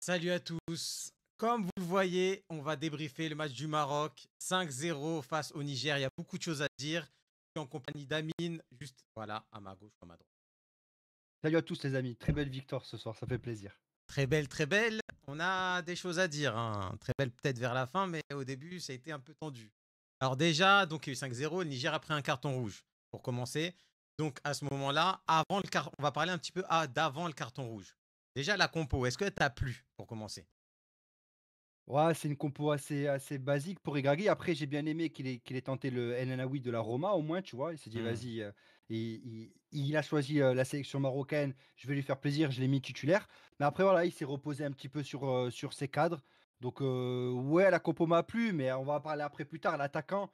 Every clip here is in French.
Salut à tous. Comme vous le voyez, on va débriefer le match du Maroc 5-0 face au Niger. Il y a beaucoup de choses à dire. Je suis en compagnie d'Amine, juste voilà, à ma gauche ou à ma droite. Salut à tous les amis, très belle victoire ce soir, ça fait plaisir. Très belle, très belle. On a des choses à dire, hein. Très belle peut-être vers la fin, mais au début, ça a été un peu tendu. Alors déjà, donc il y a eu 5-0. Le Niger a pris un carton rouge pour commencer. Donc à ce moment-là, on va parler un petit peu d'avant le carton rouge. Déjà la compo, est-ce que t'as plu pour commencer? Ouais, c'est une compo assez basique pour Regragui. Après, j'ai bien aimé qu'il ait tenté le El Nenaoui de la Roma, au moins, tu vois. Il s'est dit, Hmm. vas-y, il a choisi la sélection marocaine, je vais lui faire plaisir, je l'ai mis titulaire. Mais après, voilà, il s'est reposé un petit peu sur ses cadres. Donc, ouais, la compo m'a plu, mais on va en parler après plus tard. L'attaquant,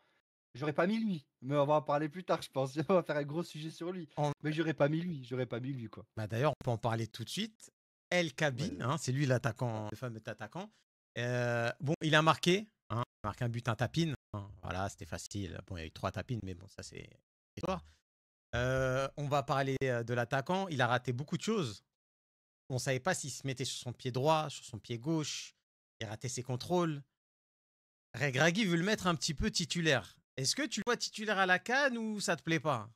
j'aurais pas mis lui, mais on va en parler plus tard, je pense. On va faire un gros sujet sur lui. En- Mais j'aurais pas mis lui, quoi. Bah, d'ailleurs, on peut en parler tout de suite. El Ouais, Kabi, hein, c'est lui l'attaquant, le fameux attaquant. Bon, il a marqué, hein, il a marqué un but, un tapine, hein. Voilà, c'était facile. Bon, il y a eu 3 tapines, mais bon, ça c'est histoire. On va parler de l'attaquant. Il a raté beaucoup de choses. On ne savait pas s'il se mettait sur son pied droit, sur son pied gauche. Il a raté ses contrôles. Regragui veut le mettre un petit peu titulaire. Est-ce que tu le vois titulaire à la CAN ou ça te plaît pas?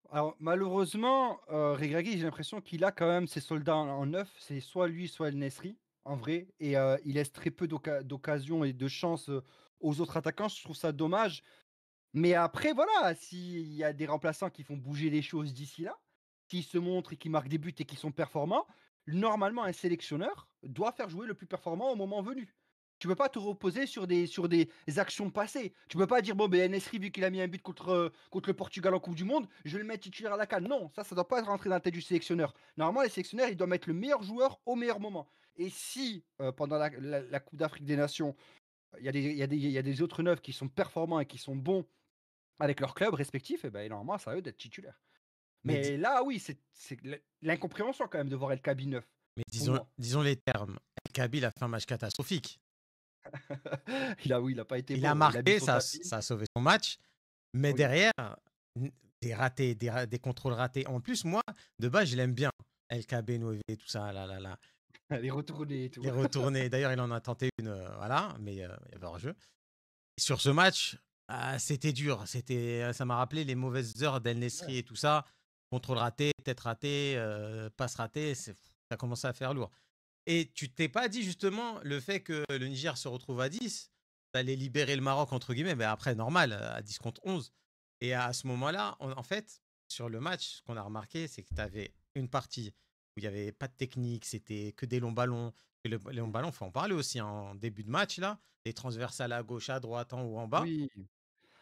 Alors malheureusement, Regragui, j'ai l'impression qu'il a quand même ses soldats en neuf. C'est soit lui, soit El Nesri, en vrai, et il laisse très peu d'occasions et de chances, aux autres attaquants. Je trouve ça dommage. Mais après voilà, s'il y a des remplaçants qui font bouger les choses d'ici là, qui se montrent et qui marquent des buts et qui sont performants, normalement un sélectionneur doit faire jouer le plus performant au moment venu. Tu peux pas te reposer sur des actions passées. Tu peux pas dire: «Bon, ben, En vu qu'il a mis un but contre le Portugal en coupe du monde, je vais le mettre titulaire à la CAN». Non, ça doit pas rentrer dans la tête du sélectionneur. Normalement, les sélectionneurs, ils doivent mettre le meilleur joueur au meilleur moment, et si, pendant la coupe d'Afrique des nations, il y a des autres neufs qui sont performants et qui sont bons avec leurs clubs respectifs, et ben, normalement, c'est à eux d'être titulaires. Mais, di- Mais là, oui, c'est l'incompréhension quand même de voir El Kaabi neuf, mais pour disons, moi. disons les termes. El Kabi, il a fait un match catastrophique. Oui, il a pas été Il a bon, ouais. Il a mis marqué, son tapis. ça a sauvé son match. Mais Oui. derrière, des ratés, des contrôles ratés. En plus, moi, de base, je l'aime bien. El Kabenové, tout ça, là, là, là. Les retournées et tout. Les retournées. D'ailleurs, il en a tenté une, voilà, mais il y avait hors-jeu. Sur ce match, c'était dur. Ça m'a rappelé les mauvaises heures d'El Ouais. Nesri et tout ça. Contrôle raté, tête ratée, passe ratée. Ça a commencé à faire lourd. Et tu t'es pas dit justement le fait que le Niger se retrouve à 10, d'aller libérer le Maroc, entre guillemets, mais après, normal, à 10 contre 11. Et à ce moment-là, en fait, sur le match, ce qu'on a remarqué, c'est que tu avais une partie où il n'y avait pas de technique, c'était que des longs ballons. Et les longs ballons, il faut en parler aussi, hein, en début de match, là, des transversales à gauche, à droite, en haut, en bas. Oui.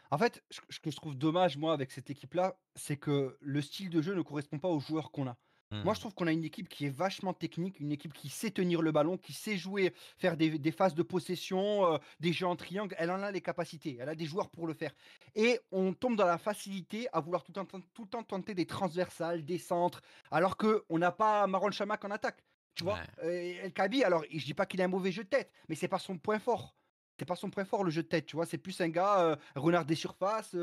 En fait, ce que je trouve dommage, moi, avec cette équipe-là, c'est que le style de jeu ne correspond pas aux joueurs qu'on a. Moi, je Hmm. trouve qu'on a une équipe qui est vachement technique, une équipe qui sait tenir le ballon, qui sait jouer, faire des phases de possession, des jeux en triangle. Elle en a les capacités, elle a des joueurs pour le faire. Et on tombe dans la facilité à vouloir tout le temps tenter des transversales, des centres, alors qu'on n'a pas Maron Chamakh en attaque. Tu vois. Ouais. El Kabi, alors je dis pas qu'il a un mauvais jeu de tête, mais c'est pas son point fort. C'est pas son point fort, le jeu de tête, tu vois? C'est plus un gars, renard des surfaces,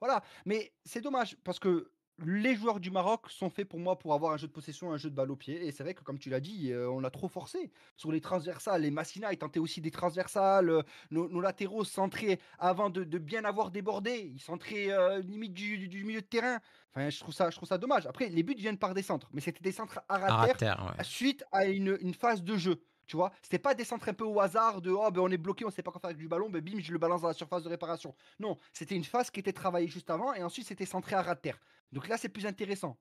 voilà. Mais c'est dommage parce que les joueurs du Maroc sont faits pour moi pour avoir un jeu de possession, un jeu de balle au pied, et c'est vrai que comme tu l'as dit, on l'a trop forcé sur les transversales. Les Massina, ils tentaient aussi des transversales, nos latéraux centraient avant de bien avoir débordé. Ils centraient, limite du milieu de terrain. Enfin, je trouve ça dommage. Après, les buts viennent par des centres, mais c'était des centres à ras À terre terre, ouais. suite à une phase de jeu. Tu vois? C'était pas des centres un peu au hasard de: «Oh ben on est bloqué, on sait pas quoi faire avec du ballon, ben bim, je le balance dans la surface de réparation». Non, c'était une phase qui était travaillée juste avant, et ensuite c'était centré à ras de terre. Donc là, c'est plus intéressant,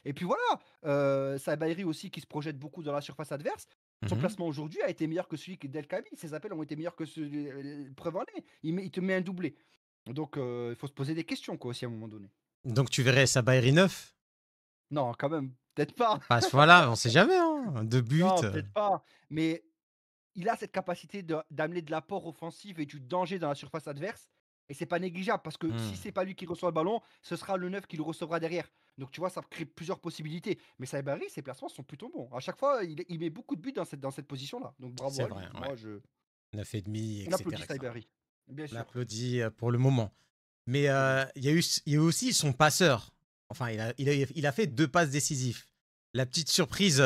et puis voilà, Sabahiri aussi qui se projette beaucoup dans la surface adverse. Son Mhm. placement aujourd'hui a été meilleur que celui d'El Kaabi. Ses appels ont été meilleurs que ceux preuve en est, il te met un doublé. Donc il faut se poser des questions quoi aussi à un moment donné. Donc tu verrais Sabahiri 9. Non, quand même, peut-être pas. Parce que voilà, on sait jamais, hein. Deux buts. Non, peut-être pas, mais il a cette capacité d'amener de l'apport offensif et du danger dans la surface adverse, et c'est pas négligeable parce que si Hmm. c'est pas lui qui reçoit le ballon, ce sera le neuf qui le recevra derrière. Donc tu vois, ça crée plusieurs possibilités. Mais Saibari, ses placements sont plutôt bons. À chaque fois, il met beaucoup de buts dans cette position-là. Donc bravo C'est à vrai, lui. ouais. Moi, 9,5, on applaudit etc., etc. Saibari. Bien On sûr. applaudit pour le moment. Mais Oui. il y a eu aussi son passeur. Enfin, il a fait 2 passes décisives. la petite surprise,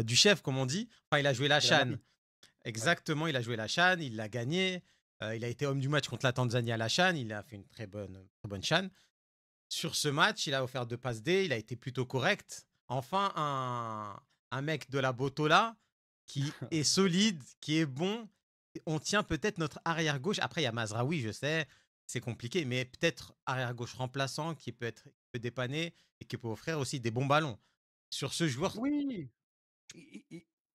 du chef, comme on dit. Enfin, il a joué la C'est la CHAN. Namibie. Ouais. Exactement, il a joué la CHAN, il l'a gagnée. Il a été homme du match contre la Tanzanie à la CHAN. Il a fait une très bonne CHAN. Sur ce match, il a offert 2 passes D, il a été plutôt correct. Enfin, un mec de la Botola qui est solide, qui est bon. On tient peut-être notre arrière gauche. Après, il y a Mazraoui, je sais, c'est compliqué, mais peut-être arrière gauche remplaçant qui peut dépanner et qui peut offrir aussi des bons ballons. Sur ce joueur, Oui!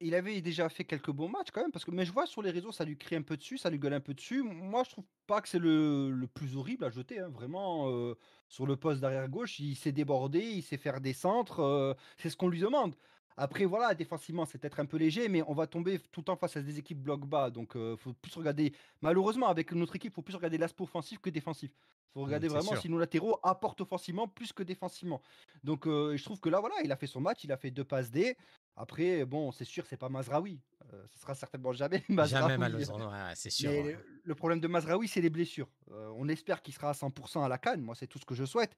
Il avait déjà fait quelques bons matchs quand même parce que mais je vois sur les réseaux, ça lui crie un peu dessus, ça lui gueule un peu dessus. Moi, je trouve pas que c'est le plus horrible à jeter, hein. Vraiment, sur le poste d'arrière gauche, il sait déborder, il sait faire des centres, c'est ce qu'on lui demande. Après voilà, défensivement, c'est peut-être un peu léger, mais on va tomber tout le temps face à des équipes bloc bas, donc faut plus regarder malheureusement avec notre équipe, faut plus regarder l'aspect offensif que défensif. Faut regarder c'est vraiment sûr. si nos latéraux apportent offensivement plus que défensivement. Donc je trouve que là, voilà, il a fait son match, il a fait 2 passes D. Après, bon, c'est sûr, c'est pas Mazraoui. Ce sera certainement jamais Jamais Mazraoui. malheureusement, ouais, ouais, c'est sûr, Mais ouais. le problème de Mazraoui, c'est les blessures. On espère qu'il sera à 100 à la CAN. Moi, c'est tout ce que je souhaite.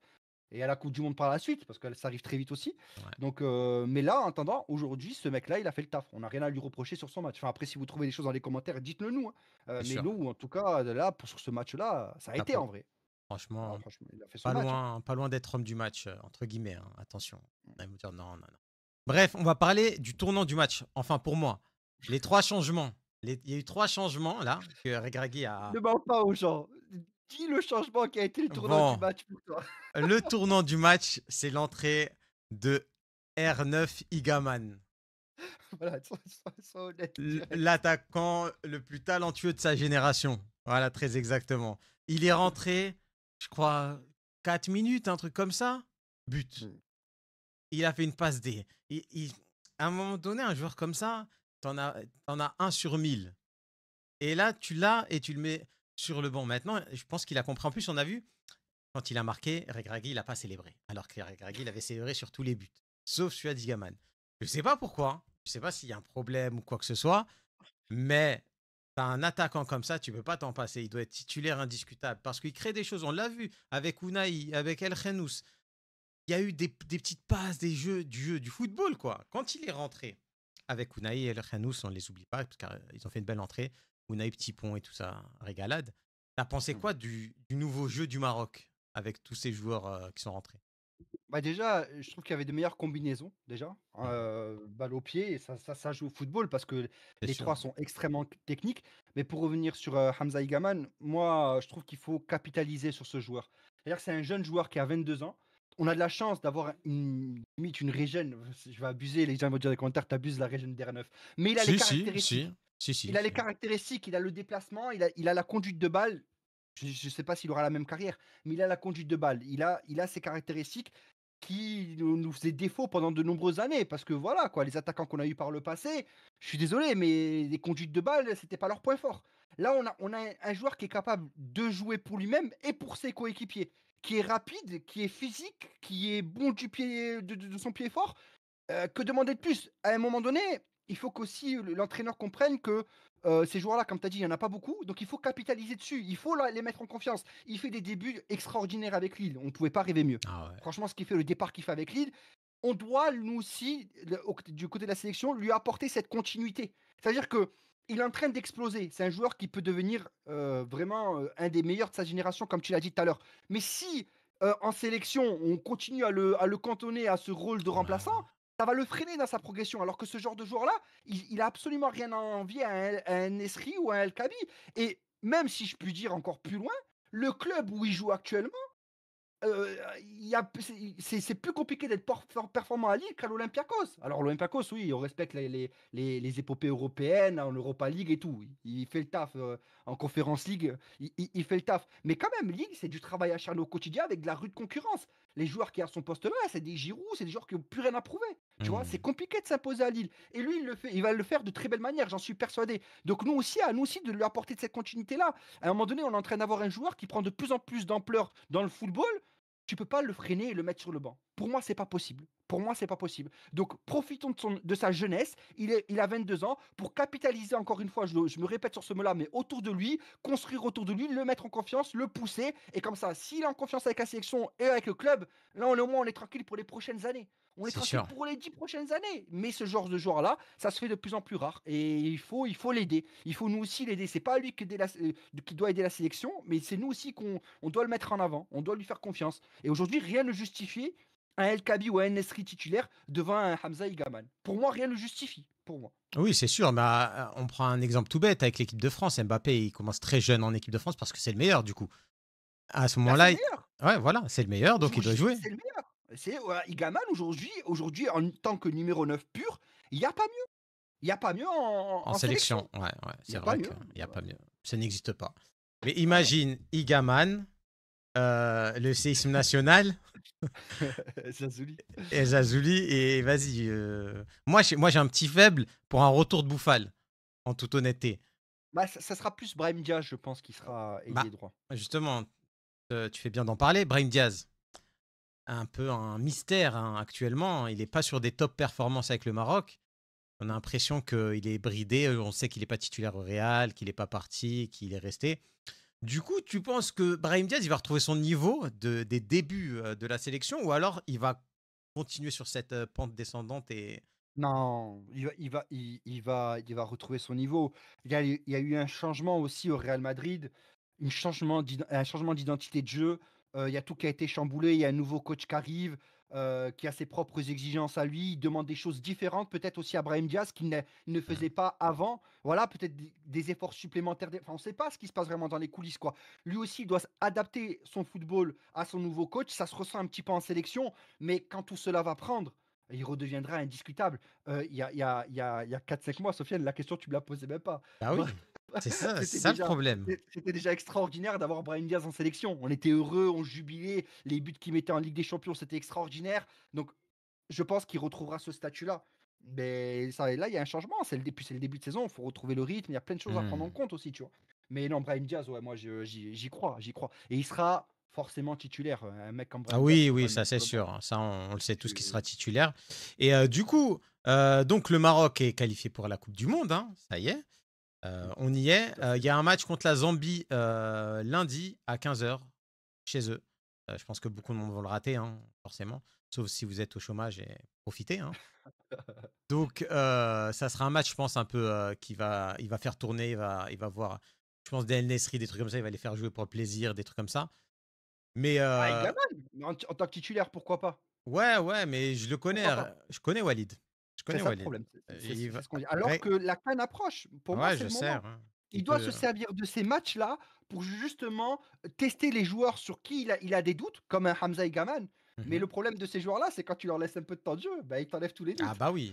Et à la coupe du monde par la suite, parce que ça arrive très vite aussi. Ouais, Donc, mais là, en attendant, aujourd'hui, ce mec-là, il a fait le taf. On n'a rien à lui reprocher sur son match. Enfin, après, si vous trouvez des choses dans les commentaires, dites-le nous, hein. c'est Mais sûr. nous, en tout cas, là, sur ce match-là, ça a été en Chapeau. vrai. Ah, Franchement, franchement, il a fait son match, hein. pas loin d'être homme du match, entre guillemets, hein, attention. Vous allez me dire: «Non, non, non». Bref, on va parler du tournant du match. Enfin pour moi, les 3 changements. Il y a eu 3 changements là que Regragui a Ne mens pas aux gens. Dis le changement qui a été le tournant du bon, match pour toi. le tournant du match, c'est l'entrée de R9 Igaman, Voilà, sois honnête direct. l'attaquant le plus talentueux de sa génération. Voilà, très exactement. Il est rentré, je crois 4 minutes, un truc comme ça, but. Mmh. Il a fait une passe D. À un moment donné, un joueur comme ça, tu en as 1 sur 1000. Et là, tu l'as et tu le mets sur le banc. Maintenant, je pense qu'il a compris. En plus, on a vu, quand il a marqué, Regragui, il n'a pas célébré. Alors que Regragui, il avait célébré sur tous les buts, sauf celui d'Igaman. Je ne sais pas pourquoi. Je ne sais pas s'il y a un problème ou quoi que ce soit. Mais tu as un attaquant comme ça, tu ne peux pas t'en passer. Il doit être titulaire indiscutable. Parce qu'il crée des choses. On l'a vu avec Unai, avec El Khenous. Il y a eu des petites passes, du football, quoi. Quand il est rentré avec Unai et El Khenous, on ne les oublie pas, parce qu'ils ont fait une belle entrée. Unai, petit pont et tout ça, régalade. T'as pensé Mmh. quoi du nouveau jeu du Maroc avec tous ces joueurs qui sont rentrés? Bah, déjà, je trouve qu'il y avait de meilleures combinaisons, déjà, Mhm. balle au pied et ça joue au football parce que C'est les 3 sûr. sont extrêmement techniques. Mais pour revenir sur, Hamza Higaman, moi, je trouve qu'il faut capitaliser sur ce joueur. C'est-à-dire que c'est un jeune joueur qui a 22 ans. On a de la chance d'avoir une limite une régène, je vais abuser, les gens vont dire dans les commentaires: «Tu abuses la régène d'R9». Mais il a les Si, si, si, caractéristiques. si, si, Il a les si. caractéristiques, il a le déplacement, il a la conduite de balle. Je ne sais pas s'il aura la même carrière, mais il a la conduite de balle. Il a ces caractéristiques qui nous faisaient défaut pendant de nombreuses années. Parce que voilà, quoi, les attaquants qu'on a eu par le passé, je suis désolé, mais les conduites de balle, c'était pas leur point fort. Là, on a un joueur qui est capable de jouer pour lui-même et pour ses coéquipiers, qui est rapide, qui est physique, qui est bon du pied, de son pied fort. Que demander de plus? À un moment donné, il faut qu'aussi l'entraîneur comprenne que, ces joueurs-là, comme tu as dit, il y en a pas beaucoup, donc il faut capitaliser dessus. Il faut la les mettre en confiance. Il fait des débuts extraordinaires avec Lille, on ne pouvait pas rêver mieux. Ah ouais. Franchement, ce qu'il fait, le départ qu'il fait avec Lille, on doit nous aussi, du côté de la sélection, lui apporter cette continuité. C'est-à-dire qu'il est en train d'exploser. C'est un joueur qui peut devenir, vraiment, un des meilleurs de sa génération, comme tu l'as dit tout à l'heure. Mais si, en sélection, on continue à le cantonner à ce rôle de remplaçant, Ouais. ça va le freiner dans sa progression. Alors que ce genre de joueur-là, il a absolument rien à envier à un Nesri ou à un El Khabi. Et même si je puis dire encore plus loin, le club où il joue actuellement, il y a c'est plus compliqué d'être performant à Lille qu'à l'Olympiakos. Alors l'Olympiakos, oui, on respecte les épopées européennes, en Europa League et tout. Il fait le taf, en Conference League, il fait le taf. Mais quand même, Lille, c'est du travail acharné au quotidien avec de la rude concurrence. Les joueurs qui à son poste là, c'est des Giroud, c'est des joueurs qui ont plus rien à prouver. Tu vois? C'est Hmm. compliqué de s'imposer à Lille et lui, il le fait, il va le faire de très belle manière, j'en suis persuadé. Donc nous aussi, à nous aussi de lui apporter de cette continuité-là. À un moment donné, on est en train d'avoir un joueur qui prend de plus en plus d'ampleur dans le football. Tu peux pas le freiner et le mettre sur le banc. Pour moi, c'est pas possible. Pour moi, c'est pas possible. Donc profitons de sa jeunesse. Il a 22 ans pour capitaliser encore une fois, je me répète sur ce mot-là, mais autour de lui, construire autour de lui, le mettre en confiance, le pousser et comme ça, s'il est en confiance avec la sélection et avec le club, là, au moins, on est tranquille pour les prochaines années. On est C'est tranquille sûr. pour les 10 prochaines années. Mais ce genre de joueur-là, ça se fait de plus en plus rare et il faut l'aider. Il faut nous aussi l'aider. C'est pas lui qui doit aider la sélection, mais c'est nous aussi qu'on doit le mettre en avant. On doit lui faire confiance. Et aujourd'hui, rien ne justifie un El Kabi ou un Nesri titulaire devant un Hamza Igaman. Pour moi, rien ne le justifie. Pour moi. Oui, c'est sûr. Mais on prend un exemple tout bête avec l'équipe de France. Mbappé, il commence très jeune en équipe de France parce que c'est le meilleur, du coup. À ce Bah, c'est moment-là, le meilleur. ouais, voilà, c'est le meilleur, donc il doit Aujourd'hui, jouer. c'est le meilleur. C'est Igaman aujourd'hui, en tant que numéro 9 pur, il n'y a pas mieux. Il n'y a pas mieux En en sélection. sélection, ouais, ouais, Il n'y c'est a pas vrai mieux. qu'il n'y a pas mieux. Ça n'existe pas. Mais Voilà. imagine Igaman, le séisme national, Zazouli. et Zazouli, et vas-y. Moi, j'ai un petit faible pour un retour de Bouffal, en toute honnêteté. Bah, ça sera plus Brahim Diaz, je pense, qui sera Bah, ailier droit. justement, tu fais bien d'en parler. Brahim Diaz, un peu un mystère hein, actuellement. Il n'est pas sur des top performances avec le Maroc. On a l'impression qu'il est bridé. On sait qu'il n'est pas titulaire au Real, qu'il n'est pas parti, qu'il est resté. Du coup, tu penses que Brahim Diaz, il va retrouver son niveau des débuts de la sélection ou alors il va continuer sur cette pente descendante et... Non, il va retrouver son niveau. Il y a eu un changement aussi au Real Madrid, un changement d'identité de jeu. Il y a tout qui a été chamboulé. Il y a un nouveau coach qui arrive, qui a ses propres exigences à lui. Il demande des choses différentes, peut-être aussi à Brahim Diaz, qu'il ne Hmm. faisait pas avant. Voilà, peut-être des efforts supplémentaires. Enfin, on ne sait pas ce qui se passe vraiment dans les coulisses, quoi. Lui aussi, il doit adapter son football à son nouveau coach. Ça se ressent un petit peu en sélection, mais quand tout cela va prendre, il redeviendra indiscutable. Il y a 4-5 mois, Sofiane, la question, tu me la posais même pas. Bah oui, c'est C'était ça le déjà, problème. c'était déjà extraordinaire d'avoir Brahim Diaz en sélection. On était heureux, on jubilait. Les buts qu'il mettait en Ligue des Champions, c'était extraordinaire. Donc, je pense qu'il retrouvera ce statut-là. Mais ça, là, il y a un changement. C'est le début de saison. Il faut retrouver le rythme. Il y a plein de choses à prendre en Hmm. compte aussi, tu vois. Mais non, Brahim Diaz, ouais, moi, j'y crois, j'y crois. Et il sera forcément titulaire. Un mec comme Ah Brahim Diaz, tu oui, peux pas oui, le ça mettre c'est sur le banc. sûr, hein. Ça, on le sait tous qui sera Tu- titulaire. Et du coup, donc le Maroc est qualifié pour la Coupe du Monde, hein, ça y est. On y est. Tout à Il fait. y a un match contre la Zambie lundi à 15 h chez eux. Je pense que beaucoup de monde vont le rater, hein, forcément. Sauf si vous êtes au chômage et profitez. Hein. Donc, ça sera un match, je pense, un peu il va faire tourner, il va voir, je pense, des El Nesri, des trucs comme ça. Il va les faire jouer pour le plaisir, des trucs comme ça. Mais Ah, Egaman! Mais en tant que titulaire, pourquoi pas? ouais, ouais, mais je le connais. Pourquoi pas? Je connais Walid. Je C'est connais ça le Walid. problème, Il c'est va. ce qu'on dit. Alors Ouais, que la CAN approche, pour moi, ouais, c'est je le sais. moment. Hein. Il Il doit peut. se servir de ces matchs-là pour justement tester les joueurs sur qui il a des doutes, comme un Hamza Egaman. Mais Mhm. le problème de ces joueurs-là, c'est quand tu leur laisses un peu de temps de jeu, bah, ils t'enlèvent tous les Ah doutes. bah oui.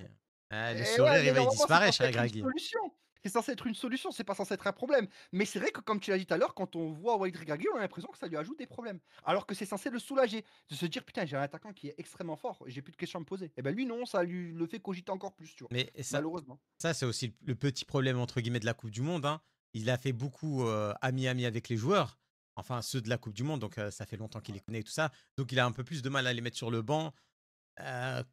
Le Et ouais, sourire, mais il normalement, c'est disparaît, censé cher être une Gragui. solution. C'est censé être une solution, c'est pas censé être un problème. Mais c'est vrai que, comme tu l'as dit tout à l'heure, quand on voit Walid Regragui, on a l'impression que ça lui ajoute des problèmes. Alors que c'est censé le soulager, de se dire putain, j'ai un attaquant qui est extrêmement fort, j'ai plus de questions à me poser. Et ben lui, non, ça lui le fait cogiter encore plus, tu vois. Mais Malheureusement. ça c'est aussi le petit problème, entre guillemets, de la Coupe du Monde. Hein. Il a fait beaucoup ami-ami avec les joueurs. Enfin, ceux de la Coupe du Monde. Donc, ça fait longtemps qu'il les connaît et tout ça. Donc, il a un peu plus de mal à les mettre sur le banc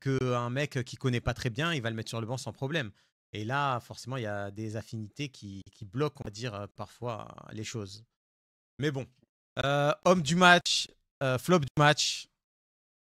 qu'un mec qui connaît pas très bien. Il va le mettre sur le banc sans problème. Et là, forcément, il y a des affinités qui bloquent, on va dire, parfois les choses. Mais bon. Homme du match, flop du match.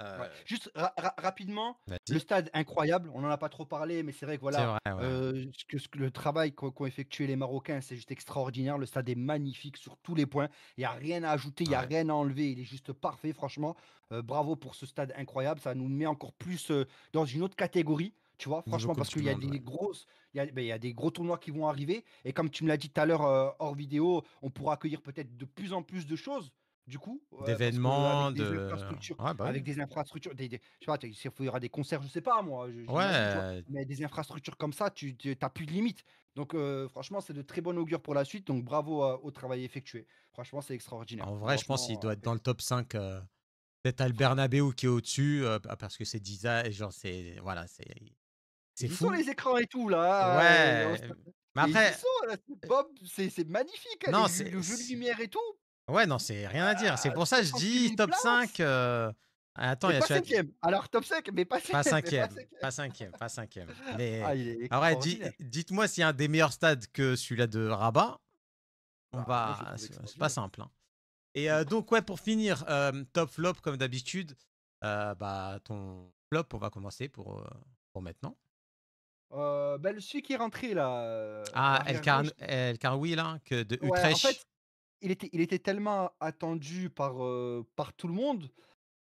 Ouais. euh, Juste rapidement, le Vas-y. stade incroyable, on n'en a pas trop parlé, mais c'est vrai que C'est voilà, vrai, ouais. le travail qu'ont effectué les Marocains, c'est juste extraordinaire. Le stade est magnifique sur tous les points. Il n'y a rien à ajouter, il n'y a Ouais. rien à enlever. Il est juste parfait, franchement. Bravo pour ce stade incroyable. Ça nous met encore plus dans une autre catégorie. Tu vois, Niveau franchement, Coupe parce du qu'il y a Monde, ouais. des grosses, il y a des gros tournois qui vont arriver. Et comme tu me l'as dit tout à l'heure hors vidéo, on pourra accueillir peut-être de plus en plus de choses. Du coup, parce D'événements, de. Ouais, bah oui. avec des infrastructures, je sais pas, il y aura des concerts, je sais pas moi, j'imagine, tu vois? Ouais, Mais des infrastructures comme ça, tu as plus de limite. Donc franchement, c'est de très bon augure pour la suite, donc bravo, au travail effectué. Franchement, c'est extraordinaire. en vrai, je pense qu'il Franchement, doit être dans le top 5. Peut-être à le ah, Bernabeu qui est au-dessus, parce que c'est 10 et genre, voilà, c'est ils y sont fou. les écrans et tout là, au Ouais. stade, Mais mais ils y après, sont là, c'est Bob, c'est magnifique, hein, non, le jeu de lumière et tout. ouais, non, c'est rien à dire. C'est pour ça que je Soixante-dix dis mille top 5. places. Attends, Mais il y a pas celui-là. cinquième. Alors top 5, mais pas, Pas mais pas cinquième, cinquième. pas cinquième, pas cinquième. Mais Ah, il est en vrai, extraordinaire. dites-moi s'il y a un des meilleurs stades que celui-là de Rabat. Bah, moi, je le trouve C'est pas extraordinaire. simple, hein. Et Mm. donc, ouais, pour finir, top flop, comme d'habitude, bah, ton flop, on va commencer pour maintenant. Celui qui est rentré là, Ah, l'arrière gauche. El Karoui, là, de Ouais, en Utrecht. fait, il était tellement attendu par tout le monde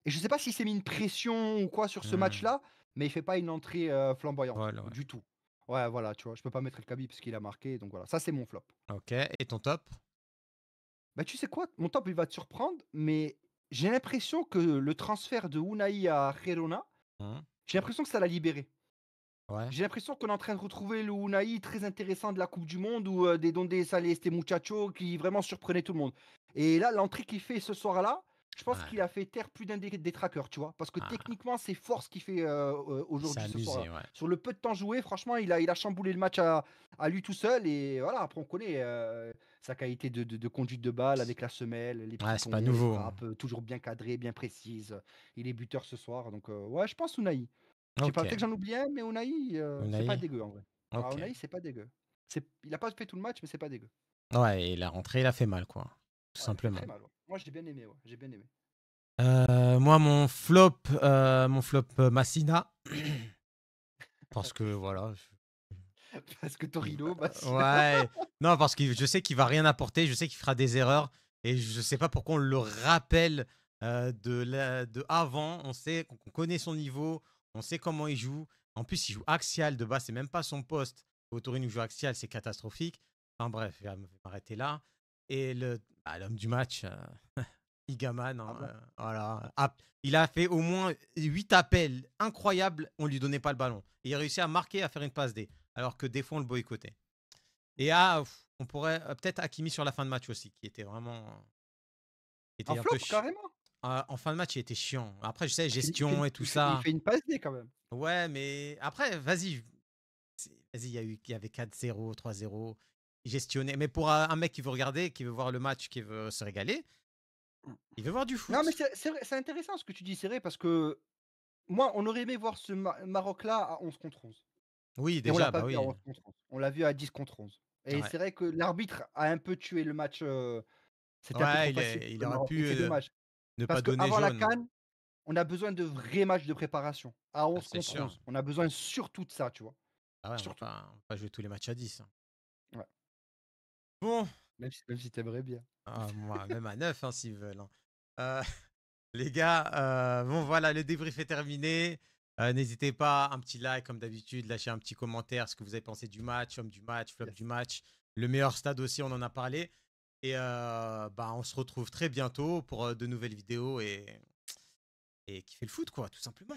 et je sais pas s'il s'est mis une pression ou quoi sur ce Hmm, match-là, mais il fait pas une entrée, flamboyante, voilà, ouais. du tout. Ouais, voilà, tu vois? Je peux pas mettre El Khaby parce qu'il a marqué, donc voilà, ça c'est mon flop. Ok. Et ton top? Bah, tu sais quoi? Mon top, il va te surprendre, mais j'ai l'impression que le transfert de Unai à Girona, Hmm, j'ai l'impression que ça l'a libéré. ouais. J'ai l'impression qu'on est en train de retrouver le Unai très intéressant de la coupe du monde ou des Donde Sale este muchacho qui vraiment surprenait tout le monde. Et là, l'entrée qu'il fait ce soir-là, je pense Ouais. qu'il a fait taire plus d'un des traqueurs, tu vois? Parce que Ah, techniquement, c'est fort ce qu'il fait, il s'est aujourd'hui, ce soir-là. amusé, ouais. Sur le peu de temps joué, franchement, il a chamboulé le match à lui tout seul et voilà, après on connaît, sa qualité de conduite de balle avec la semelle, les Ouais, c'est pas piquons, les nouveau. frappes, toujours bien cadrées, bien précises. Il est buteur ce soir, donc ouais, je pense Unai. Je sais Ok. pas, peut-être que j'en oublie un, mais Unai, c'est pas Unai? dégueu en vrai. Ah, Ok. Unai, c'est pas dégueu. Il a pas fait tout le match, mais c'est pas dégueu. Ouais, et la rentrée, il a fait mal, quoi. Tout Ouais, il a fait simplement. très mal, ouais. Moi, j'ai bien aimé, ouais, j'ai bien aimé. Moi, mon flop Massina. Parce que voilà. Parce que Torino, Massina. Ouais. Non, parce que je sais qu'il va rien apporter. Je sais qu'il fera des erreurs. Et je sais pas pourquoi on le rappelle de avant. On sait qu'on connaît son niveau. On sait comment il joue. En plus, il joue axial de base. C'est même pas son poste. Au Torino, il joue axial. C'est catastrophique. Enfin bref, je vais m'arrêter là. Et l'homme du match. Igaman, Ah hein, bon? voilà. Il a fait au moins 8 appels incroyables, on lui donnait pas le ballon. Et il a réussi à marquer, à faire une passe D, alors que des fois on le boycottait. Et on pourrait peut-être Hakimi sur la fin de match aussi, qui était vraiment, qui Un était un peu flop, carrément? en fin de match, il était chiant. Après, je sais, Parce qu'il il fait une gestion et tout il ça. fait une passe D quand même. Ouais, mais après, vas-y, vas-y, il y avait 4-0, 3-0, il gestionnait. Mais pour un mec qui veut regarder, qui veut voir le match, qui veut se régaler, Mmh. il veut voir du Non, mais foot. c'est vrai, c'est intéressant ce que tu dis, c'est vrai, parce que moi, on aurait aimé voir ce Maroc-là à 11 contre 11 Oui, et on l'a déjà, pas bah vu à oui. 11 contre 11. On l'a vu à 10 contre 11 et Ouais. c'est vrai que l'arbitre a un peu tué le match, c'était un peu Ouais, trop facile pour il le aurait Maroc et pu c'est dommage. ne pas Parce donner qu'avant la jaune. CAN, on a besoin de vrais matchs de préparation à Ah, 11 c'est contre sûr. 11. On a besoin surtout de ça, tu vois? Ah ouais, Surtout. on va pas jouer tous les matchs à 10, hein. Ouais, Bon, même si tu aimerais bien. moi, même à 9, hein, s'ils veulent, hein. Euh, les gars, bon voilà, le débrief est terminé. N'hésitez pas, un petit like comme d'habitude, lâchez un petit commentaire, ce que vous avez pensé du match, homme du match, flop Yes. du match. Le meilleur stade aussi, on en a parlé. Et bah, on se retrouve très bientôt pour de nouvelles vidéos et kiffer le foot, quoi, tout simplement.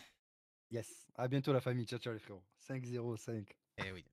Yes. À bientôt la famille. Ciao, ciao les frérots. 5-0, 5. Eh oui.